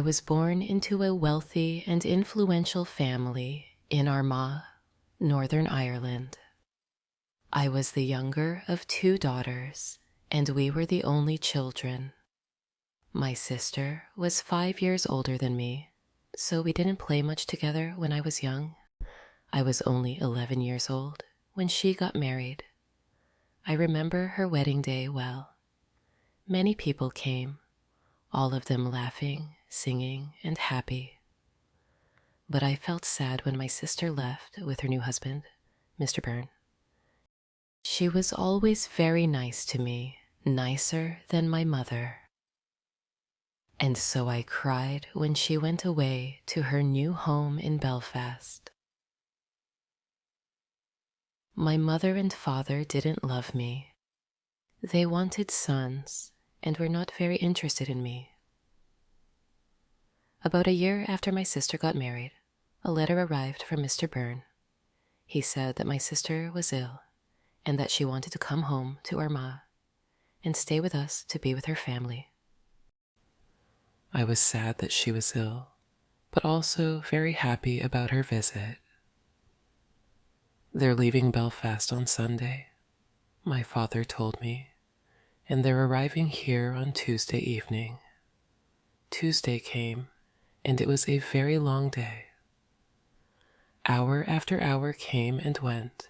I was born into a wealthy and influential family in Armagh, Northern Ireland. I was the younger of two daughters, and we were the only children. My sister was 5 years older than me, so we didn't play much together when I was young. I was only 11 years old when she got married. I remember her wedding day well. Many people came, all of them laughing, singing, and happy. But I felt sad when my sister left with her new husband, Mr. Byrne. She was always very nice to me, nicer than my mother. And so I cried when she went away to her new home in Belfast. My mother and father didn't love me. They wanted sons and were not very interested in me. About a year after my sister got married, a letter arrived from Mr. Byrne. He said that my sister was ill and that she wanted to come home to Armagh and stay with us to be with her family. I was sad that she was ill, but also very happy about her visit. They're leaving Belfast on Sunday, my father told me, and they're arriving here on Tuesday evening. Tuesday came, and it was a very long day. Hour after hour came and went,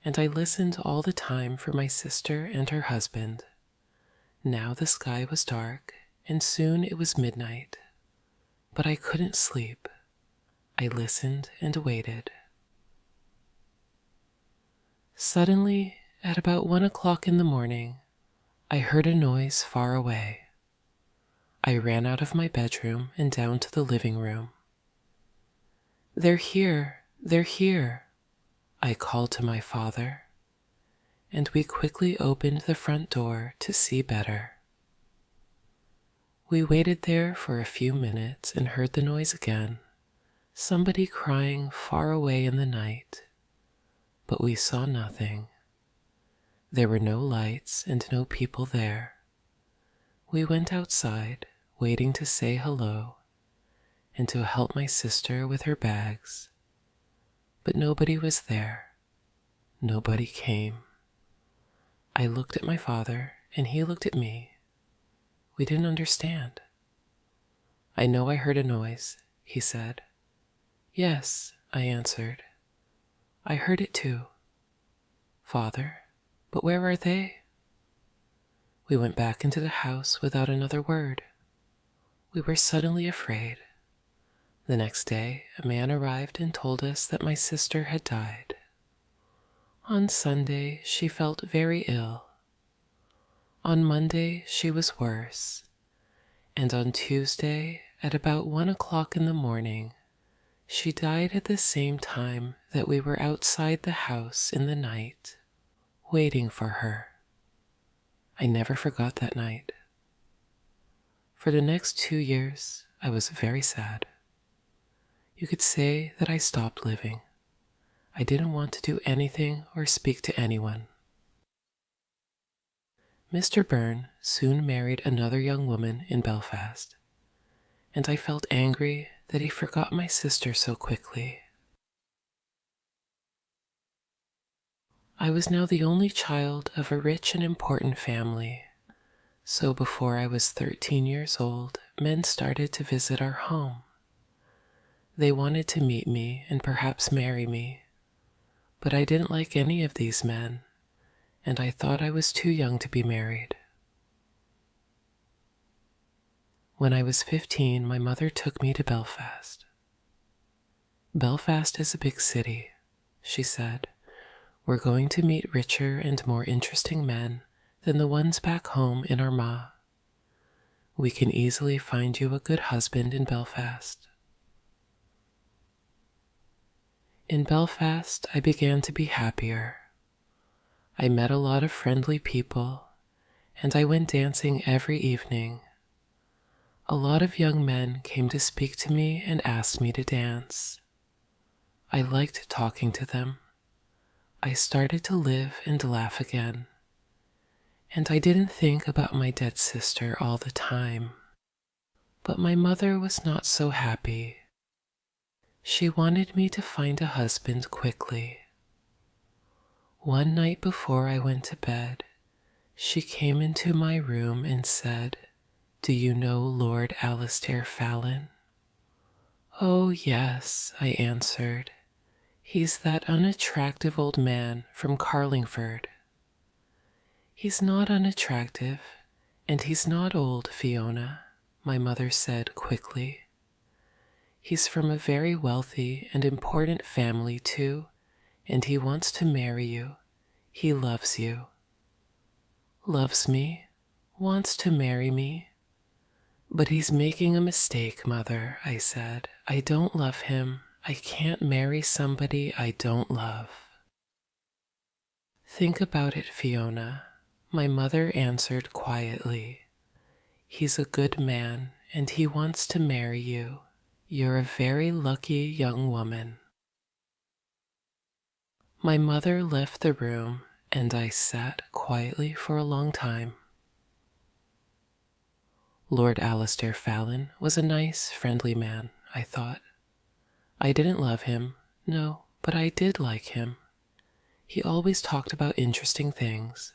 and I listened all the time for my sister and her husband. Now the sky was dark, and soon it was midnight. But I couldn't sleep. I listened and waited. Suddenly, at about 1 o'clock in the morning, I heard a noise far away. I ran out of my bedroom and down to the living room. "They're here, they're here," I called to my father, and we quickly opened the front door to see better. We waited there for a few minutes and heard the noise again, somebody crying far away in the night, but we saw nothing. There were no lights and no people there. We went outside, waiting to say hello and to help my sister with her bags, but nobody was there. Nobody came. I looked at my father, and he looked at me. We didn't understand. "I know I heard a noise," he said. "Yes," I answered. "I heard it too." "Father, but where are they?" We went back into the house without another word. We were suddenly afraid. The next day, a man arrived and told us that my sister had died. On Sunday, she felt very ill. On Monday, she was worse. And on Tuesday, at about 1 o'clock in the morning, she died at the same time that we were outside the house in the night, waiting for her. I never forgot that night. For the next 2 years, I was very sad. You could say that I stopped living. I didn't want to do anything or speak to anyone. Mr. Byrne soon married another young woman in Belfast, and I felt angry that he forgot my sister so quickly. I was now the only child of a rich and important family, so before I was 13 years old, men started to visit our home. They wanted to meet me and perhaps marry me, but I didn't like any of these men, and I thought I was too young to be married. When I was 15, my mother took me to Belfast. "Belfast is a big city," she said. "We're going to meet richer and more interesting men than the ones back home in Armagh. We can easily find you a good husband in Belfast." In Belfast, I began to be happier. I met a lot of friendly people, and I went dancing every evening. A lot of young men came to speak to me and asked me to dance. I liked talking to them. I started to live and laugh again, and I didn't think about my dead sister all the time. But my mother was not so happy. She wanted me to find a husband quickly. One night before I went to bed, she came into my room and said, "Do you know Lord Alistair Fallon?" "Oh, yes," I answered. "He's that unattractive old man from Carlingford." "He's not unattractive, and he's not old, Fiona," my mother said quickly. "He's from a very wealthy and important family, too, and he wants to marry you. He loves you." "Loves me? Wants to marry me?" "But he's making a mistake, Mother," I said. "I don't love him. I can't marry somebody I don't love." "Think about it, Fiona," my mother answered quietly. "He's a good man, and he wants to marry you. You're a very lucky young woman." My mother left the room, and I sat quietly for a long time. Lord Alistair Fallon was a nice, friendly man, I thought. I didn't love him, no, but I did like him. He always talked about interesting things.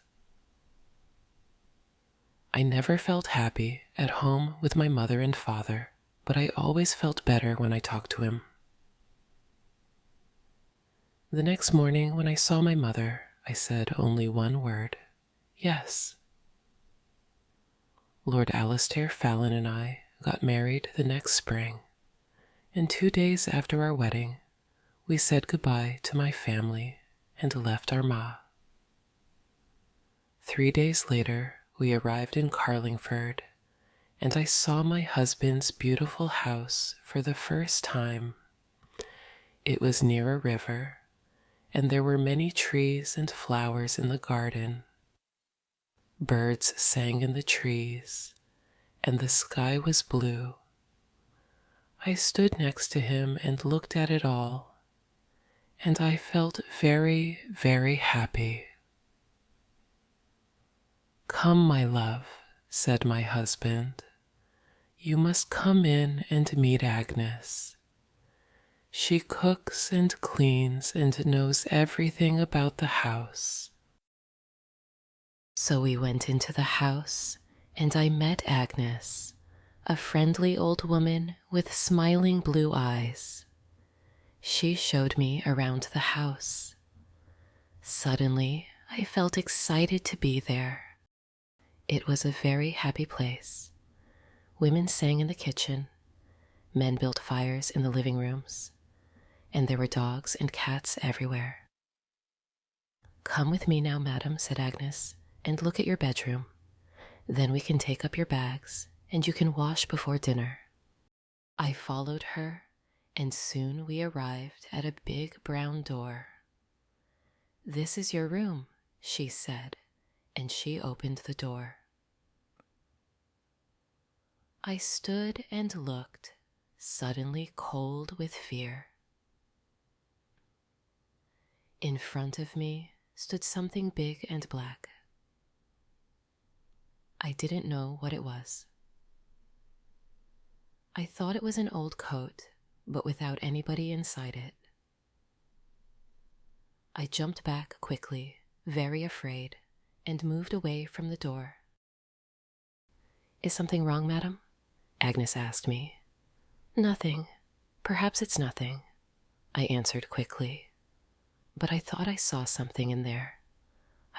I never felt happy at home with my mother and father, but I always felt better when I talked to him. The next morning when I saw my mother, I said only one word: "Yes." Lord Alistair Fallon and I got married the next spring, and 2 days after our wedding, we said goodbye to my family and left Armagh. 3 days later, we arrived in Carlingford, and I saw my husband's beautiful house for the first time. It was near a river, and there were many trees and flowers in the garden. Birds sang in the trees, and the sky was blue. I stood next to him and looked at it all, and I felt very, very happy. "Come, my love," said my husband. "You must come in and meet Agnes. She cooks and cleans and knows everything about the house." So we went into the house, and I met Agnes, a friendly old woman with smiling blue eyes. She showed me around the house. Suddenly, I felt excited to be there. It was a very happy place. Women sang in the kitchen, men built fires in the living rooms, and there were dogs and cats everywhere. "Come with me now, madam," said Agnes, "and look at your bedroom. Then we can take up your bags, and you can wash before dinner." I followed her, and soon we arrived at a big brown door. "This is your room," she said, and she opened the door. I stood and looked, suddenly cold with fear. In front of me stood something big and black. I didn't know what it was. I thought it was an old coat, but without anybody inside it. I jumped back quickly, very afraid, and moved away from the door. "Is something wrong, madam?" Agnes asked me. "Nothing. Perhaps it's nothing," I answered quickly. But I thought I saw something in there.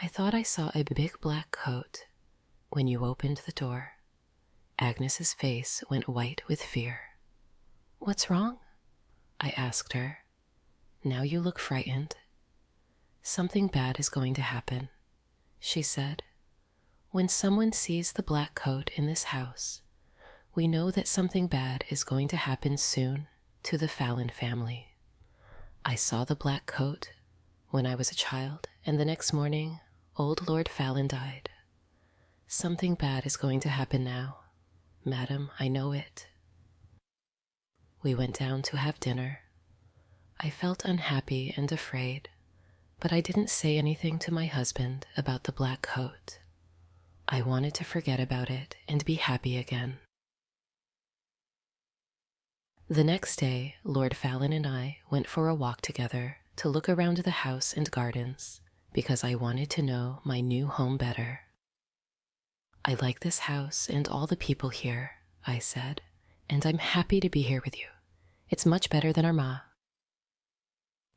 I thought I saw a big black coat. When you opened the door, Agnes's face went white with fear. "What's wrong?" I asked her. "Now you look frightened." "Something bad is going to happen," she said. "When someone sees the black coat in this house, we know that something bad is going to happen soon to the Fallon family. I saw the black coat when I was a child, and the next morning, old Lord Fallon died. Something bad is going to happen now. Madam, I know it." We went down to have dinner. I felt unhappy and afraid, but I didn't say anything to my husband about the black coat. I wanted to forget about it and be happy again. The next day, Lord Fallon and I went for a walk together to look around the house and gardens because I wanted to know my new home better. I like this house and all the people here, I said, and I'm happy to be here with you. It's much better than Armagh.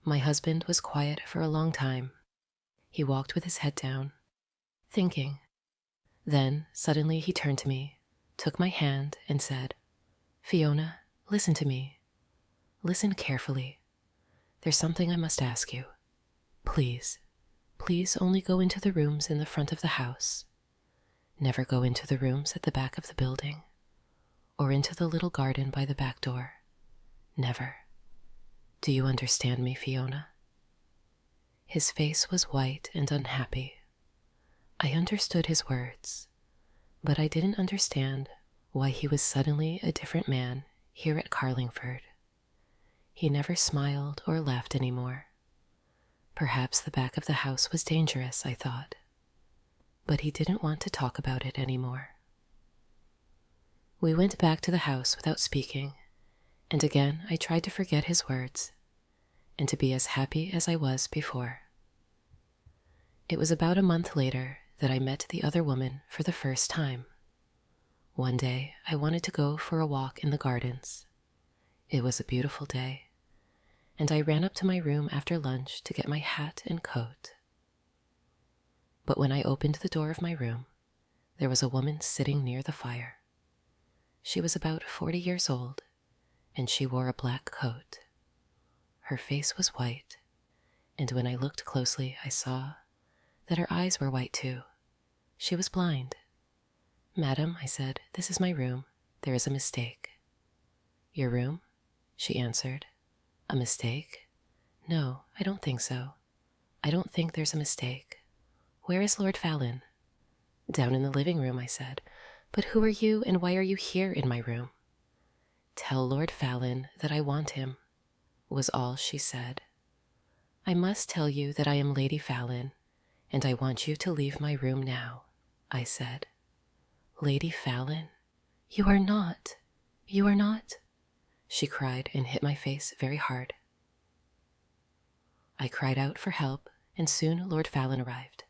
My husband was quiet for a long time. He walked with his head down, thinking. Then, suddenly he turned to me, took my hand, and said, "Fiona, listen to me. Listen carefully. There's something I must ask you. Please, please only go into the rooms in the front of the house. Never go into the rooms at the back of the building, or into the little garden by the back door. Never. Do you understand me, Fiona?" His face was white and unhappy. I understood his words, but I didn't understand why he was suddenly a different man here at Carlingford. He never smiled or laughed anymore. Perhaps the back of the house was dangerous, I thought, but he didn't want to talk about it anymore. We went back to the house without speaking, and again I tried to forget his words and to be as happy as I was before. It was about a month later that I met the other woman for the first time. One day I wanted to go for a walk in the gardens. It was a beautiful day, and I ran up to my room after lunch to get my hat and coat. But when I opened the door of my room, there was a woman sitting near the fire. She was about 40 years old, and she wore a black coat. Her face was white, and when I looked closely, I saw that her eyes were white too. She was blind. "Madam," I said, "this is my room. There is a mistake." "Your room?" she answered. "A mistake? No, I don't think so. I don't think there's a mistake. Where is Lord Fallon?" "Down in the living room," I said. "But who are you and why are you here in my room?" "Tell Lord Fallon that I want him," was all she said. "I must tell you that I am Lady Fallon, and I want you to leave my room now," I said. "Lady Fallon? You are not. You are not," she cried and hit my face very hard. I cried out for help, and soon Lord Fallon arrived.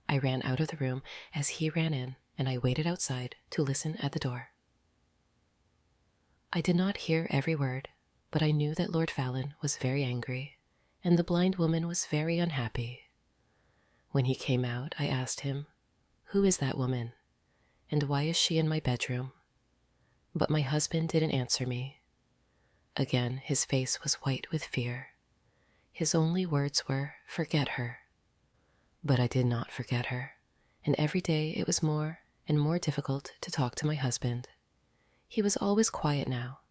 I ran out of the room as he ran in, and I waited outside to listen at the door. I did not hear every word, but I knew that Lord Fallon was very angry, and the blind woman was very unhappy. When he came out, I asked him, "Who is that woman? And why is she in my bedroom?" But my husband didn't answer me. Again, his face was white with fear. His only words were, "Forget her." But I did not forget her, and every day it was more and more difficult to talk to my husband. He was always quiet now,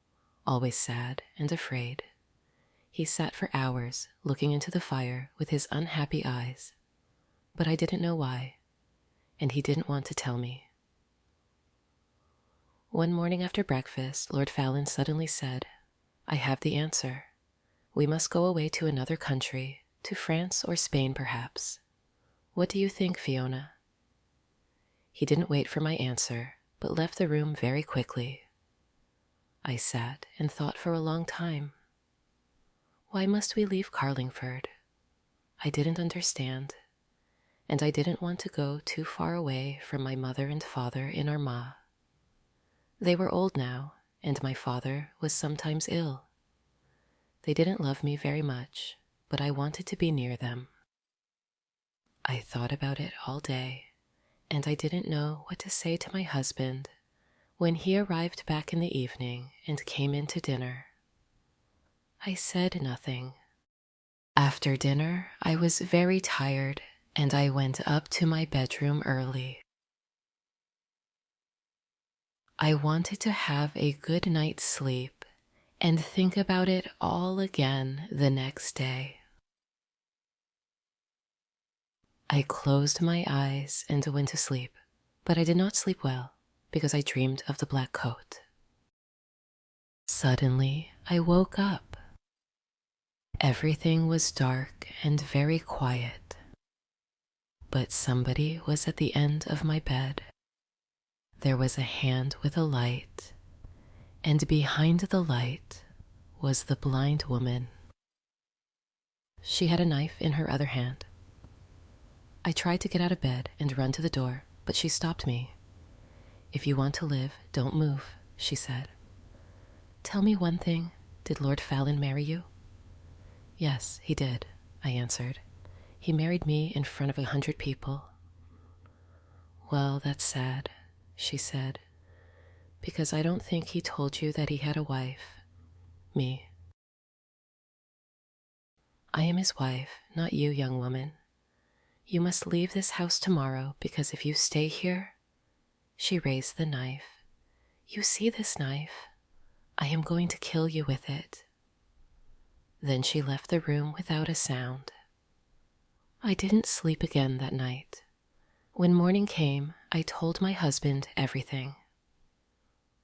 always sad and afraid. He sat for hours looking into the fire with his unhappy eyes, but I didn't know why, and he didn't want to tell me. One morning after breakfast, Lord Fallon suddenly said, "I have the answer. We must go away to another country, to France or Spain perhaps. What do you think, Fiona?" He didn't wait for my answer, but left the room very quickly. I sat and thought for a long time. Why must we leave Carlingford? I didn't understand, and I didn't want to go too far away from my mother and father in Armagh. They were old now, and my father was sometimes ill. They didn't love me very much, but I wanted to be near them. I thought about it all day, and I didn't know what to say to my husband when he arrived back in the evening and came in to dinner. I said nothing. After dinner, I was very tired, and I went up to my bedroom early. I wanted to have a good night's sleep and think about it all again the next day. I closed my eyes and went to sleep, but I did not sleep well because I dreamed of the black coat. Suddenly, I woke up. Everything was dark and very quiet, but somebody was at the end of my bed. There was a hand with a light, and behind the light was the blind woman. She had a knife in her other hand. I tried to get out of bed and run to the door, but she stopped me. "If you want to live, don't move," she said. "Tell me one thing. Did Lord Fallon marry you?" "Yes, he did," I answered. "He married me in front of 100 people." "Well, that's sad," she said, "because I don't think he told you that he had a wife. Me. I am his wife, not you, young woman. You must leave this house tomorrow, because if you stay here—" She raised the knife. "You see this knife? I am going to kill you with it." Then she left the room without a sound. I didn't sleep again that night. When morning came, I told my husband everything.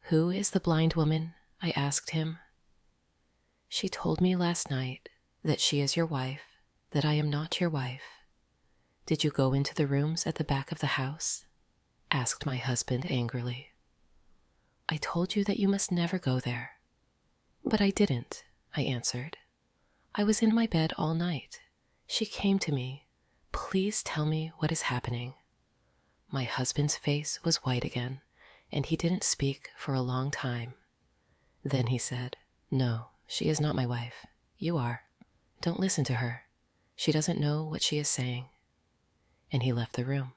"Who is the blind woman?" I asked him. "She told me last night that she is your wife, that I am not your wife." "Did you go into the rooms at the back of the house?" asked my husband angrily. "I told you that you must never go there." "But I didn't," I answered. "I was in my bed all night. She came to me. Please tell me what is happening." My husband's face was white again, and he didn't speak for a long time. Then he said, "No, she is not my wife. You are. Don't listen to her. She doesn't know what she is saying." And he left the room.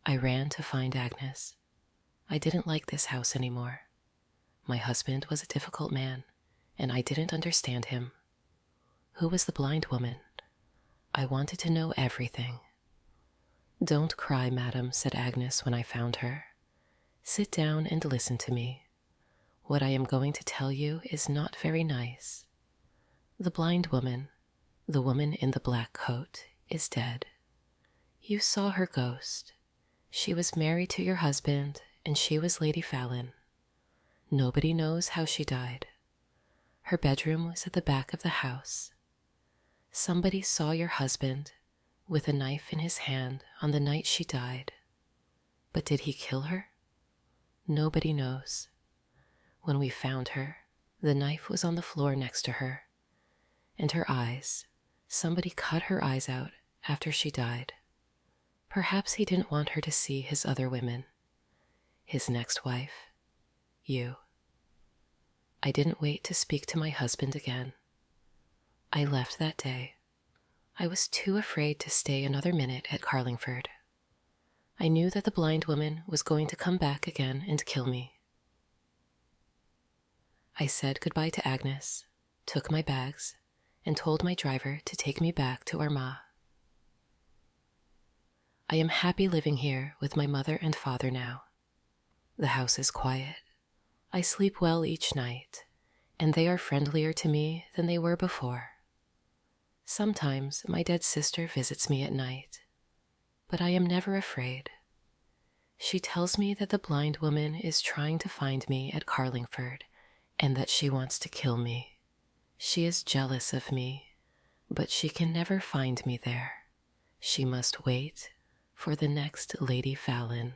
I ran to find Agnes. I didn't like this house anymore. My husband was a difficult man, and I didn't understand him. Who was the blind woman? I wanted to know everything. "Don't cry, madam," said Agnes when I found her. "Sit down and listen to me. What I am going to tell you is not very nice. The blind woman, the woman in the black coat, is dead. You saw her ghost. She was married to your husband, and she was Lady Fallon. Nobody knows how she died. Her bedroom was at the back of the house. Somebody saw your husband with a knife in his hand on the night she died. But did he kill her? Nobody knows. When we found her, the knife was on the floor next to her. And her eyes, somebody cut her eyes out after she died. Perhaps he didn't want her to see his other women. His next wife, you." I didn't wait to speak to my husband again. I left that day. I was too afraid to stay another minute at Carlingford. I knew that the blind woman was going to come back again and kill me. I said goodbye to Agnes, took my bags, and told my driver to take me back to Armagh. I am happy living here with my mother and father now. The house is quiet. I sleep well each night, and they are friendlier to me than they were before. Sometimes my dead sister visits me at night, but I am never afraid. She tells me that the blind woman is trying to find me at Carlingford and that she wants to kill me. She is jealous of me, but she can never find me there. She must wait for the next Lady Fallon.